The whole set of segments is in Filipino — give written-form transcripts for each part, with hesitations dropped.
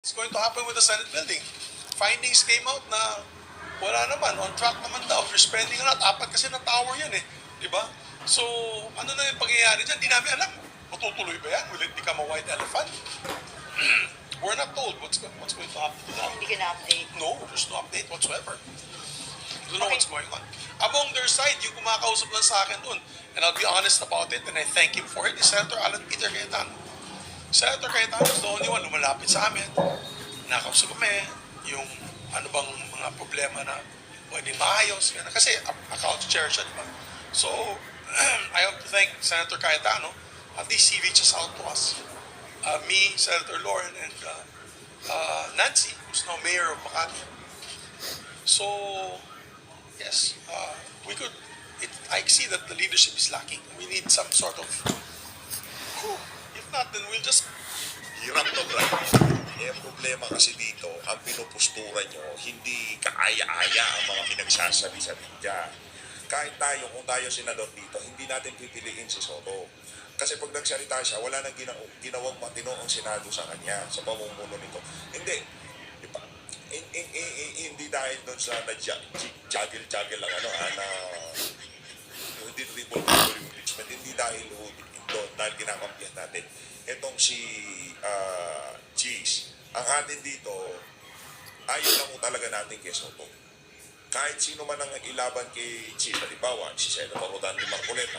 It's going to happen with the Senate building. Findings came out na wala naman, on track naman daw. If you're spending a lot, apat kasi na tower yan eh. Di ba? So, ano na yung pangyayari dyan? Di namin alam. Matutuloy ba yan? Will it become a white elephant? We're not told what's going to happen to that. Hindi ka na-update. No, there's no update whatsoever. Don't know Okay. what's going on. Among their side, yung kumakausap lang sa akin dun, and I'll be honest about it, and I thank him for it, is Senator Alan Peter Cayetano. Senator Cayetano is the only one lumalapit sa amin. Nakausap kami, yung ano bang mga problema na pwedeng maayos. Ganun. Kasi account chair siya, di ba? So, I have to thank Senator Cayetano. At least he reaches out to us. Me, Senator Lauren, and Nancy, who's now mayor of Makati. So, yes, we could. I see that the leadership is lacking. We need some sort of. If not, then we'll just. Hirap to, Brian. Eh, problema kasi dito, ang pinupustura nyo, hindi kaaya-aya ang mga pinagsasabi sa media. Kahit tayo, kung tayo senador dito, hindi natin pipiliin si Soto. Kasi pag nagsalita siya, wala nang ginawang matino ang Senado sa kanya, sa pamumuno nito. Hindi. Diba? Hindi dahil doon sa juggle lang, na hindi triple impeachment, hindi dahil doon, dahil kinakampihan natin. Itong si Cheese, ang atin dito, ayaw lang mo talaga natin kay Soto. Kahit sino man ang ilaban kay Cheese, halimbawa, si Senator Rodante Marcoleta,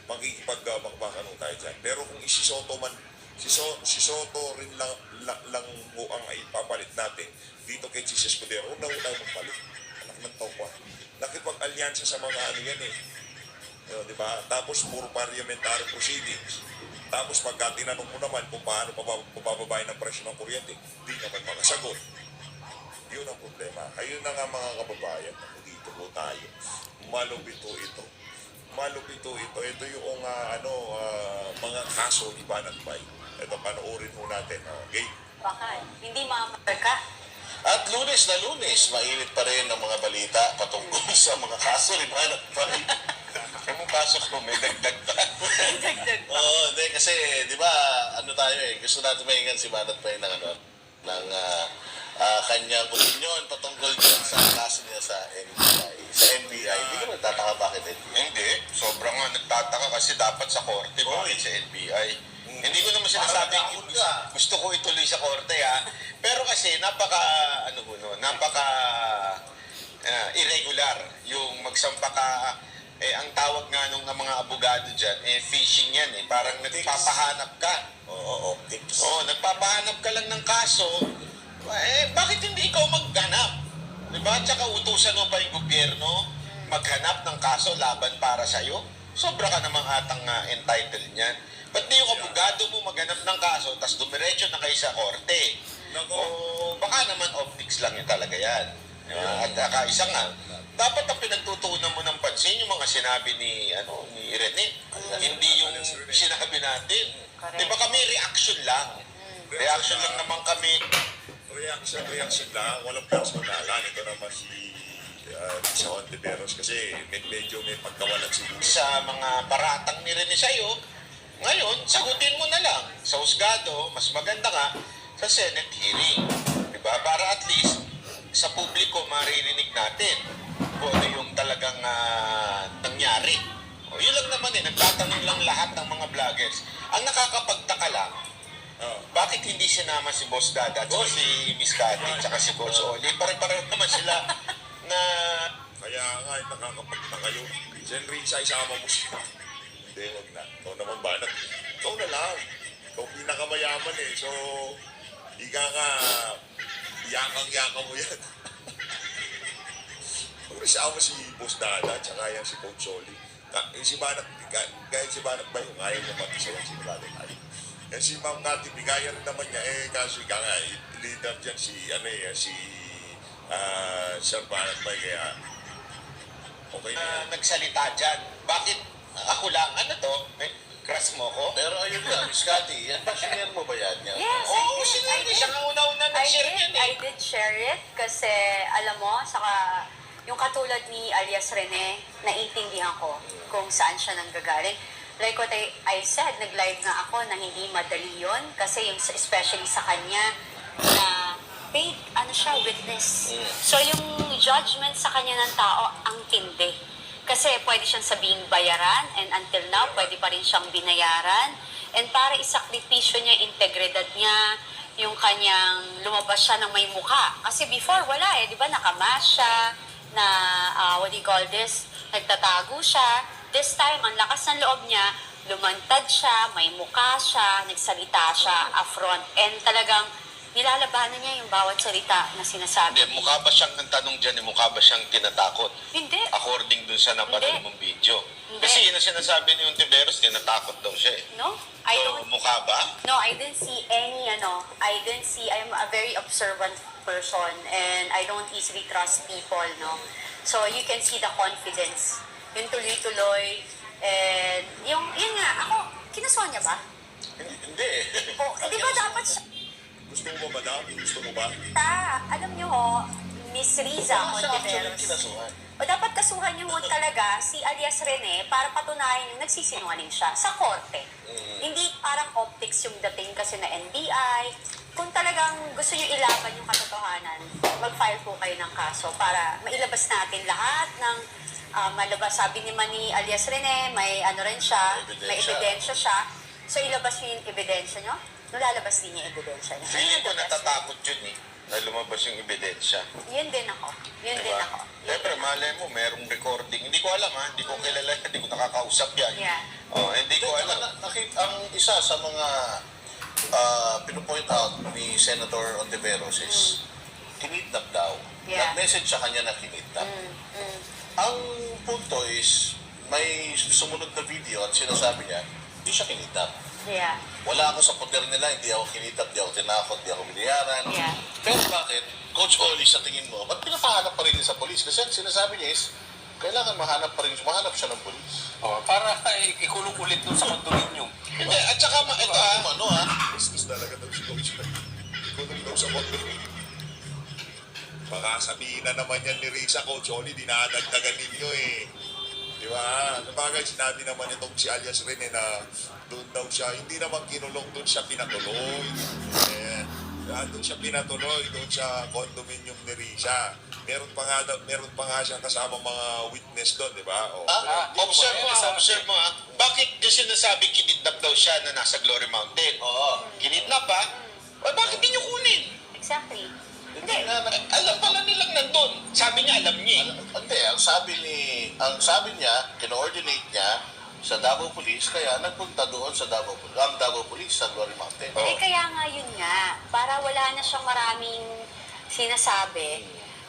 makikipagmakbakan tayo dyan. Pero kung si Soto man, si Soto rin lang mo ang ipapalit natin dito kay Cheese Escudero, huwag na magpalit. Anak ng tokwa. Nakipag-alyansa sa mga ano yan eh. Di ba? Tapos puro parliamentary proceedings. Tapos pagka tinanong mo naman kung paano pabababayin ng presyo ng kuryente, di naman makasagot. Yun ang problema. Ayun na nga mga kababayan, dito po tayo. Malupito ito. Ito yung mga kaso ni Banatbay. Ito, panoorin mo natin. Okay? Baka hindi makamarka. At Lunes na Lunes, mainit pa rin ang mga balita patungkol sa mga kaso ni Banatbay. Yung kaso ko, may dagdag pa. Dagdag pa. Oo, hindi kasi, di ba, ano tayo gusto natin maingan si Banatbay ng kanyang opinion patungkol dyan sa kaso niya sa NBI. Sa NBI, hindi ka magtataka bakit NBI? Hindi. Sobrang nga nagtataka kasi dapat sa korte, bakit sa NBI? Hindi ko naman sinasabing gusto ko ituloy sa korte, ha. Pero kasi irregular yung magsampa ka. Ang tawag nga nung mga abogado dyan, phishing yan eh. Parang nagpapahanap ka. Oo, optics. Oo, nagpapahanap ka lang ng kaso. Bakit hindi ikaw maghanap? Diba? Tsaka utusan mo pa yung gobyerno maghanap ng kaso laban para sa'yo. Sobra ka namang atang entitled niyan. Ba't di yung abogado mo maghanap ng kaso tapos dumiretso na kayo sa korte? O baka naman optics lang yun talaga yan. At isa nga, dapat ang pinagtutuunan mo ng pansin yung mga sinabi ni Rene. Hindi yung sinabi natin. Correct. Diba kami reaction lang. Reaction lang naman kami. Reaction lang, walang personalan. Ito naman si Risa Ontiveros kasi medyo may pagkawalan siguro. Sa mga baratang ni Rene sa'yo, ngayon, sagutin mo na lang. Sa husgado, mas maganda nga sa Senate hearing. Diba? Para at least sa publiko maririnig natin kung ano yung talagang nangyari. O, yun lang naman nagtatanong lang lahat ng mga vloggers. Ang nakakapagtaka lang, bakit hindi sinama si Boss Dada at si Miss Cathy at si Coach Oli? Pare-pareho naman sila na... Kaya nga, nakakapagtaka yun. Jen Risa, isama mo siya. Hindi, wag na. Ikaw naman ba? Ikaw na lang. Ikaw pinakamayaman eh. So, ika nga, yakang-yaka mo yan. Kung isama si Boss Dada, tsaka yan si Coach Oli. Kahit si Banat ba yung ayaw niya mag-isa yan si Brother Kali. Eh si Ma'am Cathy, bigaya rin naman niya. Kasi leader dyan si Sir Banat ba kaya okay na yan. nagsalita dyan. Bakit ako lang? Ano to? Crush mo ko? Pero ayun nga, Miss Cathy, yan ba sinare mo ba yan? Yes, Oo, I did. sinabi siya nga una-una nag-share yan I did share it kasi alam mo, saka yung katulad ni alias Rene, naiintindihan ko kung saan siya nanggagaling. like what I said, nag-live nga ako na hindi madali yon kasi yung especially sa kanya na paid, siya, witness. So yung judgment sa kanya ng tao, ang tindi. Kasi pwede siyang sabing bayaran and until now, pwede pa rin siyang binayaran. And para isakripisyo niya, integridad niya, yung kanyang lumabas siya ng may mukha. Kasi before, wala di ba, nakamask siya, na, what do you call this, nagtatago siya. This time, ang lakas ng loob niya, lumantad siya, may mukha siya, nagsalita siya, affront. And talagang, nilalabanan niya yung bawat salita na sinasabi. Hindi, mukha ba siyang, ang tanong dyan, mukha ba siyang tinatakot? Hindi. According dun sa napanood Hindi. mong video. Hindi. Kasi yun ang sinasabi ni Ontiveros, tinatakot daw siya eh. No? I So, don't. mukha ba? No, I didn't see any, I'm a very observant person and I don't easily trust people, no? So, you can see the confidence. Yung tuloy-tuloy. And, yun nga, ako, kinasuhan niya ba? Hindi. O, di ba dapat siya, Gusto mo ba, madam? Gusto mo ba? alam niyo ho, Miss Riza Siya actually Ontiveros. kinasuhan. O dapat kasuhan niyo ho talaga si alias Rene para patunayan yung nagsisinungaling siya sa korte. Hindi parang optics yung dating kasi na NBI. Kung talagang gusto niyo ilaban yung katotohanan, mag-file po kayo ng kaso para mailabas natin lahat ng malabas. Sabi naman ni alias Rene, may rin siya, may ebidensya siya. So ilabas niyo yung ebidensya niyo, lalabas din yung ebidensya niyo. Feeling ko natatakot yun eh, na lumabas yung ebidensya. Yun din ako. Yun din ako. Siyempre, malay mo, merong recording. Hindi ko alam hindi ko kilala, hindi ko nakakausap yan. Yeah. Hindi ko alam. Ang isa sa mga pinupoint out ni Senator Ontiveros is kinidnap daw. Yeah. Nag-message sa kanya na kinidnap. Ang punto is may sumunod na video at sinasabi niya, hindi siya kinidnap. Yeah. Wala ako sa poder nila, hindi ako kinidnap, hindi ako tinakot, hindi ako binayaran. Yeah. Pero bakit, Coach Oli, sa tingin mo, ba't pinapahanap pa rin niya sa polis? Kasi ang sinasabi niya is, kailangan mahanap siya ng polis. Para ikulong ulit dun sa condominium. Hindi, at saka, Bastos talaga daw si Coach. Ikunin daw sa kondo. Baka sabihin na naman yan ni Risa, Coach Oli, dinadagdagan ninyo eh. Di ba? Sabagay, sinabi naman itong si alias Rene na doon daw siya, hindi naman kinulong, doon siya pinatuloy. Doon siya pinatuloy, doon sa condominium ni Risa. Meron pa nga siyang kasamang mga witness doon, di ba? Observe mo Bakit yung sinasabi kinidnap daw siya na nasa Glory Mountain? Oo. Kinidnap bakit di nyo kunin? Exactly. Hindi nga, Alam pala nilang nandun. Sabi niya, alam niya. hindi, ang sabi niya, kino-ordinate niya sa Davao Police, kaya nagpunta doon sa Davao Police sa Glory Mountain. Eh kaya nga yun nga, para wala na siyang maraming sinasabi,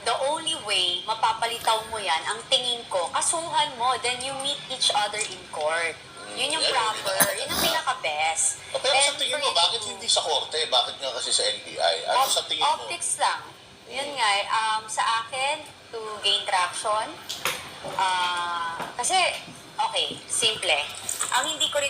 the only way mapapalitaw mo yan, ang tingin ko, kasuhan mo, then you meet each other in court. Yun yung proper, yun ang pinaka-best. Pero sa And tingin for mo, you bakit to- hindi sa korte? Bakit nga kasi sa NBI? Ano sa tingin mo? Optics lang. Yun nga, sa akin, to gain traction, kasi, okay, simple. Ang hindi ko rin